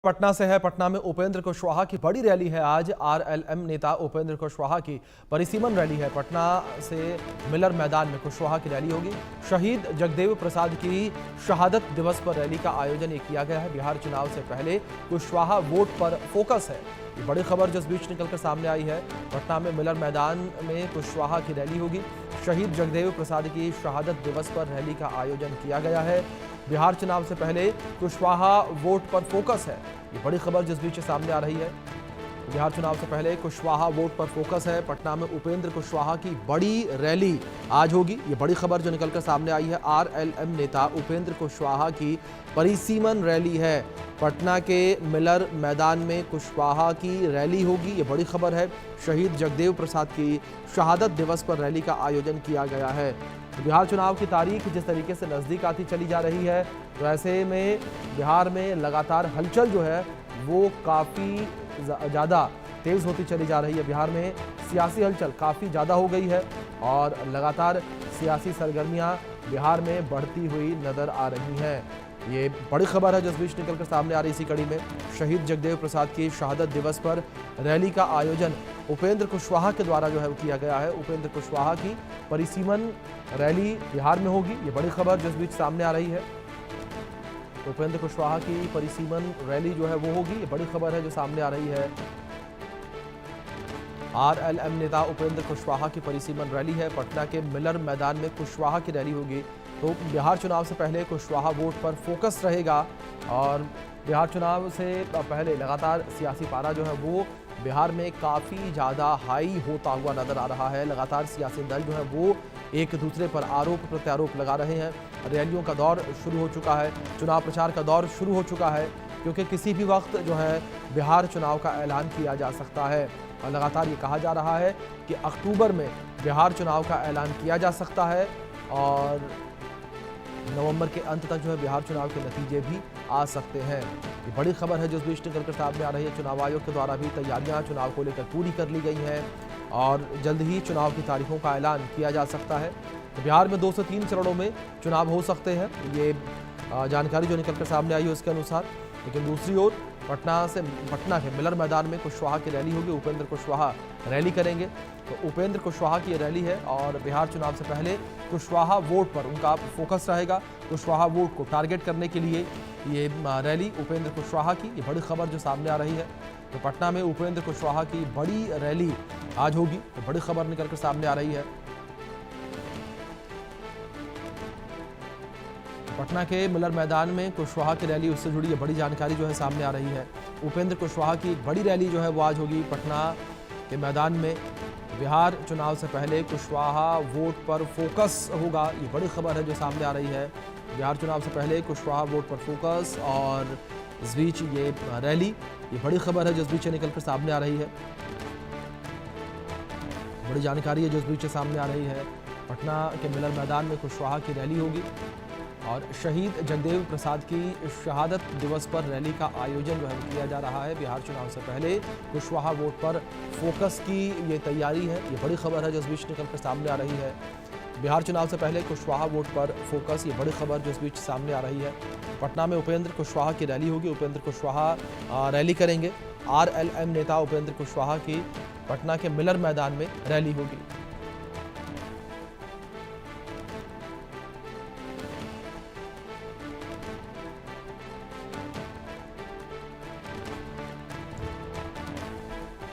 पटना से है। पटना में उपेंद्र कुशवाहा की बड़ी रैली है। आज आरएलएम नेता उपेंद्र कुशवाहा की परिसीमन रैली है। पटना से मिलर मैदान में कुशवाहा की रैली होगी। शहीद जगदेव प्रसाद की शहादत दिवस पर रैली का आयोजन ये किया गया है। बिहार चुनाव से पहले कुशवाहा वोट पर फोकस है। ये बड़ी खबर जिस बीच निकलकर सामने आई है। पटना में मिलर मैदान में कुशवाहा की रैली होगी। शहीद जगदेव प्रसाद की शहादत दिवस पर रैली का आयोजन किया गया है। बिहार चुनाव से पहले कुशवाहा वोट पर फोकस है। ये बड़ी खबर जिस बीच सामने आ रही है। बिहार चुनाव से पहले कुशवाहा वोट पर फोकस है। पटना में उपेंद्र कुशवाहा की बड़ी रैली आज होगी। ये बड़ी खबर जो निकलकर सामने आई है। आरएलएम नेता उपेंद्र कुशवाहा की परिसीमन रैली है। पटना के मिलर मैदान में कुशवाहा की रैली होगी। ये बड़ी खबर है। शहीद जगदेव प्रसाद की शहादत दिवस पर रैली का आयोजन किया गया है। बिहार चुनाव की तारीख जिस तरीके से नज़दीक आती चली जा रही है, तो ऐसे में बिहार में लगातार हलचल जो है वो काफ़ी ज़्यादा तेज़ होती चली जा रही है। बिहार में सियासी हलचल काफ़ी ज़्यादा हो गई है और लगातार सियासी सरगर्मियां बिहार में बढ़ती हुई नज़र आ रही हैं। ये बड़ी खबर है जिस बीच निकलकर सामने आ रही इसी कड़ी में। शहीद जगदेव प्रसाद की शहादत दिवस पर रैली का आयोजन उपेंद्र कुशवाहा के द्वारा जो है वो किया गया है। उपेंद्र कुशवाहा की परिसीमन रैली बिहार में होगी। ये बड़ी खबर जिस बीच सामने आ रही है। उपेंद्र कुशवाहा की परिसीमन रैली जो है वो होगी। ये बड़ी खबर है जो सामने आ रही है। आरएलएम नेता उपेंद्र कुशवाहा की परिसीमन रैली है। पटना के मिलर मैदान में कुशवाहा की रैली होगी। तो बिहार चुनाव से पहले कुशवाहा वोट पर फोकस रहेगा और बिहार चुनाव से पहले लगातार सियासी पारा जो है वो बिहार में काफ़ी ज़्यादा हाई होता हुआ नज़र आ रहा है। लगातार सियासी दल जो है वो एक दूसरे पर आरोप प्रत्यारोप लगा रहे हैं। रैलियों का दौर शुरू हो चुका है, चुनाव प्रचार का दौर शुरू हो चुका है, क्योंकि किसी भी वक्त जो है बिहार चुनाव का ऐलान किया जा सकता है। और लगातार ये कहा जा रहा है कि अक्टूबर में बिहार चुनाव का ऐलान किया जा सकता है और नवंबर के अंत तक जो है बिहार चुनाव के नतीजे भी आ सकते हैं। ये बड़ी खबर है जिस बीच निकलकर सामने आ रही है। चुनाव आयोग के द्वारा भी तैयारियां चुनाव को लेकर पूरी कर ली गई हैं और जल्द ही चुनाव की तारीखों का ऐलान किया जा सकता है। तो बिहार में 2 से 3 चरणों में चुनाव हो सकते हैं, ये जानकारी जो निकलकर सामने आई है उसके अनुसार। लेकिन दूसरी ओर पटना के मिलर मैदान में कुशवाहा की रैली होगी। उपेंद्र कुशवाहा रैली करेंगे। तो उपेंद्र कुशवाहा की रैली है और बिहार चुनाव से पहले कुशवाहा वोट पर उनका फोकस रहेगा। कुशवाहा वोट को टारगेट करने के लिए ये रैली उपेंद्र कुशवाहा की, ये बड़ी खबर जो सामने आ रही है। तो पटना में उपेंद्र कुशवाहा की बड़ी रैली आज होगी। तो बड़ी खबर निकलकर सामने आ रही है। पटना के मिलर मैदान में कुशवाहा की रैली, उससे जुड़ी ये बड़ी जानकारी जो है सामने आ रही है। उपेंद्र कुशवाहा की बड़ी रैली जो है वो आज होगी पटना के मैदान में। बिहार चुनाव से पहले कुशवाहा वोट पर फोकस होगा। ये बड़ी खबर है जो सामने आ रही है। बिहार चुनाव से पहले कुशवाहा वोट पर फोकस और इस बीच ये रैली, ये बड़ी खबर है जो इस बीच निकलकर सामने आ रही है। बड़ी जानकारी है जो इस बीच सामने आ रही है। पटना के मिलर मैदान में कुशवाहा की रैली होगी और शहीद जगदेव प्रसाद की शहादत दिवस पर रैली का आयोजन जो है किया जा रहा है। बिहार चुनाव से पहले कुशवाहा वोट पर फोकस की ये तैयारी है। ये बड़ी खबर है जो इस बीच निकलकर सामने आ रही है। बिहार चुनाव से पहले कुशवाहा वोट पर फोकस, ये बड़ी खबर जो इस बीच सामने आ रही है। पटना में उपेंद्र कुशवाहा की रैली होगी। उपेंद्र कुशवाहा रैली करेंगे। आरएलएम नेता उपेंद्र कुशवाहा की पटना के मिलर मैदान में रैली होगी।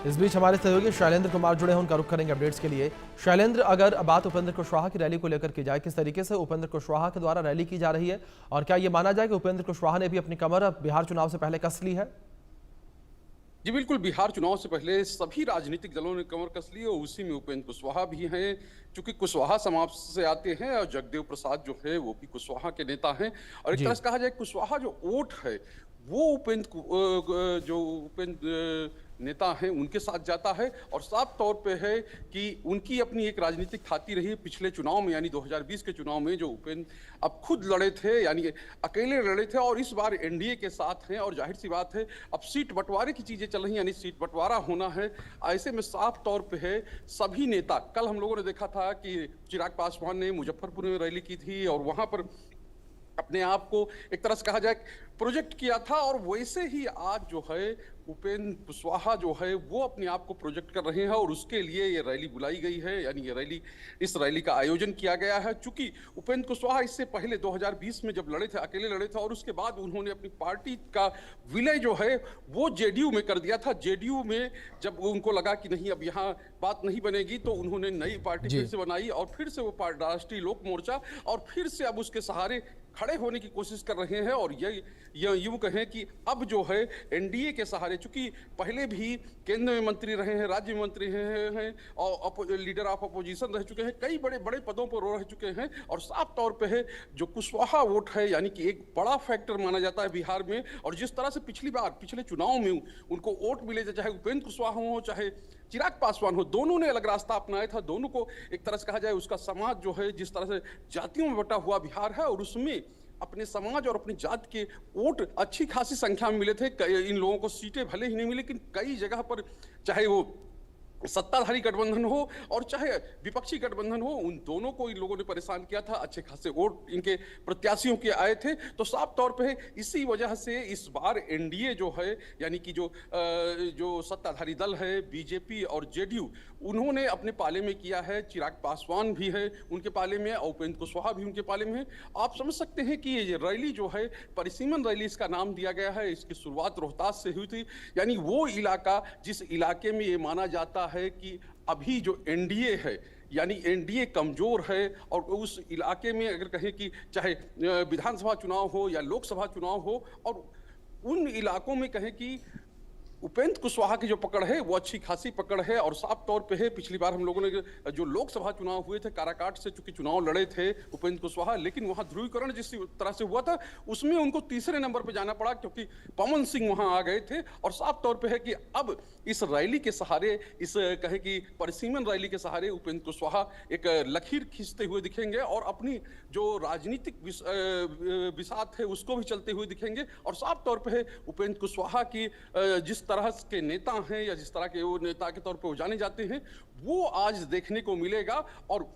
इस बीच हमारे सहयोगी शैलेंद्र कुमार जुड़े हैं, उनका रुख करेंगे अपडेट्स के लिए। शैलेंद्र, अगर बात उपेंद्र कुशवाहा की रैली को लेकर की जाए, किस तरीके से उपेंद्र कुशवाहा के द्वारा रैली की जा रही है और क्या ये माना जाए कि उपेंद्र कुशवाहा ने भी अपनी कमर बिहार चुनाव से पहले कस ली है? जी बिल्कुल, बिहार चुनाव से पहले सभी राजनीतिक दलों ने कमर कस ली और उसी में उपेंद्र कुशवाहा भी हैं। चूंकि कुशवाहा समाज से आते हैं और जगदेव प्रसाद जो है वो भी कुशवाहा के नेता हैं और एक तरह से कहा जाए कुशवाहा जो वोट है वो उपेंद्र नेता हैं उनके साथ जाता है और साफ तौर पे है कि उनकी अपनी एक राजनीतिक खाती रही पिछले चुनाव में, यानी 2020 के चुनाव में जो उपेंद्र अब खुद लड़े थे, यानी अकेले लड़े थे और इस बार एनडीए के साथ हैं और जाहिर सी बात है अब सीट बंटवारे की चीजें चल रही, यानी सीट बंटवारा होना है। ऐसे में साफ तौर पे है सभी नेता, कल हम लोगों ने देखा था कि चिराग पासवान ने मुजफ्फरपुर में रैली की थी और वहां पर अपने आप को एक तरह से कहा जाए प्रोजेक्ट किया था, और वैसे ही आज जो है उपेंद्र कुशवाहा जो है वो अपने आप को प्रोजेक्ट कर रहे हैं, और उसके लिए ये रैली बुलाई गई है। यानी ये रैली, इस रैली का आयोजन किया गया है। चूंकि उपेंद्र कुशवाहा इससे पहले 2020 में जब लड़े थे, अकेले लड़े थे, और उसके बाद उन्होंने अपनी पार्टी का विलय जो है वो जेडीयू में कर दिया था। जेडीयू में जब उनको लगा कि नहीं अब यहाँ बात नहीं बनेगी, तो उन्होंने नई पार्टी फिर से बनाई, और फिर से वो राष्ट्रीय लोक मोर्चा, और फिर से अब उसके सहारे खड़े होने की कोशिश कर रहे हैं। और ये यूं कहें कि अब जो है एनडीए के सहारे, चूंकि पहले भी केंद्र में मंत्री रहे हैं, राज्य मंत्री हैं, और लीडर ऑफ अपोजिशन रह चुके हैं, कई बड़े बड़े पदों पर रह चुके हैं, और साफ तौर पे है जो कुशवाहा वोट है, यानी कि एक बड़ा फैक्टर माना जाता है बिहार में। और जिस तरह से पिछले चुनाव में उनको वोट मिले, चाहे उपेंद्र कुशवाहा हो चाहे चिराग पासवान हो, दोनों ने अलग रास्ता अपनाया था। दोनों को एक तरह से कहा जाए, उसका समाज जो है जिस तरह से जातियों में बटा हुआ बिहार है, और उसमें अपने समाज और अपनी जात के वोट अच्छी खासी संख्या में मिले थे। इन लोगों को सीटें भले ही नहीं मिली, लेकिन कई जगह पर चाहे वो सत्ताधारी गठबंधन हो और चाहे विपक्षी गठबंधन हो, उन दोनों को इन लोगों ने परेशान किया था। अच्छे खासे वोट इनके प्रत्याशियों के आए थे। तो साफ तौर पे इसी वजह से इस बार एनडीए जो है, यानी कि जो सत्ताधारी दल है बीजेपी और जेडीयू, उन्होंने अपने पाले में किया है। चिराग पासवान भी है उनके पाले में, और उपेंद्र कुशवाहा भी उनके पाले में है। आप समझ सकते हैं कि ये रैली जो है परिसीमन रैली इसका नाम दिया गया है। इसकी शुरुआत रोहतास से हुई थी, यानी वो इलाका जिस इलाके में ये माना जाता है कि अभी जो एनडीए है, यानी एनडीए कमजोर है, और उस इलाके में अगर कहें कि चाहे विधानसभा चुनाव हो या लोकसभा चुनाव हो, और उन इलाकों में कहें कि उपेंद्र कुशवाहा की जो पकड़ है वो अच्छी खासी पकड़ है। और साफ तौर पे है, पिछली बार हम लोगों ने जो लोकसभा चुनाव हुए थे, काराकाट से चूंकि चुनाव लड़े थे उपेंद्र कुशवाहा, लेकिन वहां ध्रुवीकरण जिस तरह से हुआ था उसमें उनको तीसरे नंबर पे जाना पड़ा, क्योंकि पवन सिंह वहां आ गए थे। और साफ तौर पे है कि अब इस रैली के सहारे, इस कहे कि परिसीमन रैली के सहारे उपेंद्र कुशवाहा एक लकीर खींचते हुए दिखेंगे, और अपनी जो राजनीतिक बिसात है उसको भी चलते हुए दिखेंगे। और साफ तौर पे है उपेंद्र कुशवाहा की जिस तरह के नेता हैं, या जिस तरह के वो नेता के तौर पे वो जाने जाते हैं, वो आज देखने को मिलेगा। और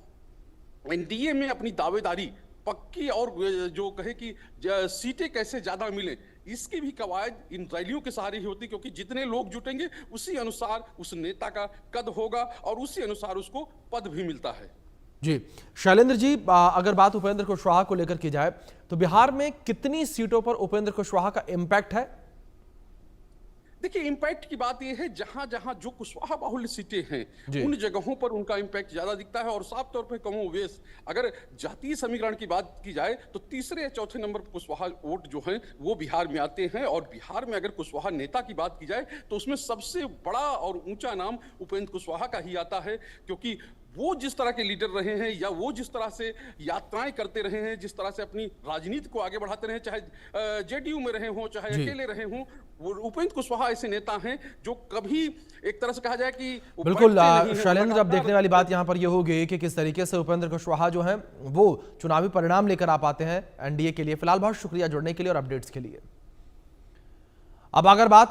एनडीए में अपनी दावेदारी पक्की, और जो कहे कि सीटें कैसे ज्यादा मिले, इसकी भी कवायद इन रैलियों के सहारे ही होती, क्योंकि जितने लोग जुटेंगे उसी अनुसार उस नेता का कद होगा, और उसी अनुसार उसको पद भी मिलता है। जी शैलेंद्र जी, अगर बात उपेंद्र कुशवाहा को लेकर की जाए तो बिहार में कितनी सीटों पर उपेंद्र कुशवाहा का इम्पैक्ट है? देखिए, इंपैक्ट की बात यह है, जहां जहां जो कुशवाहा बाहुल्य सीटें हैं उन जगहों पर उनका इंपैक्ट ज्यादा दिखता है। और साफ तौर पे कमोवेश अगर जातीय समीकरण की बात की जाए तो तीसरे या चौथे नंबर पर कुशवाहा वोट जो हैं वो बिहार में आते हैं। और बिहार में अगर कुशवाहा नेता की बात की जाए तो उसमें सबसे बड़ा और ऊंचा नाम उपेंद्र कुशवाहा का ही आता है, क्योंकि वो जिस तरह के लीडर रहे हैं, या वो जिस तरह से यात्राएं करते रहे हैं, जिस तरह से अपनी राजनीति को आगे बढ़ाते रहे, चाहे जेडीयू में रहे हों चाहे अकेले रहे हों, वो उपेंद्र कुशवाहा ऐसे नेता हैं जो कभी एक तरह से कहा जाए कि बिल्कुल शैलेंद्र, अब देखने वाली बात यहां पर यह होगी कि किस तरीके से उपेंद्र कुशवाहा जो हैं वो चुनावी परिणाम लेकर आ पाते हैं एनडीए के लिए। फिलहाल बहुत शुक्रिया जुड़ने के लिए और अपडेट्स के लिए। अब अगर बात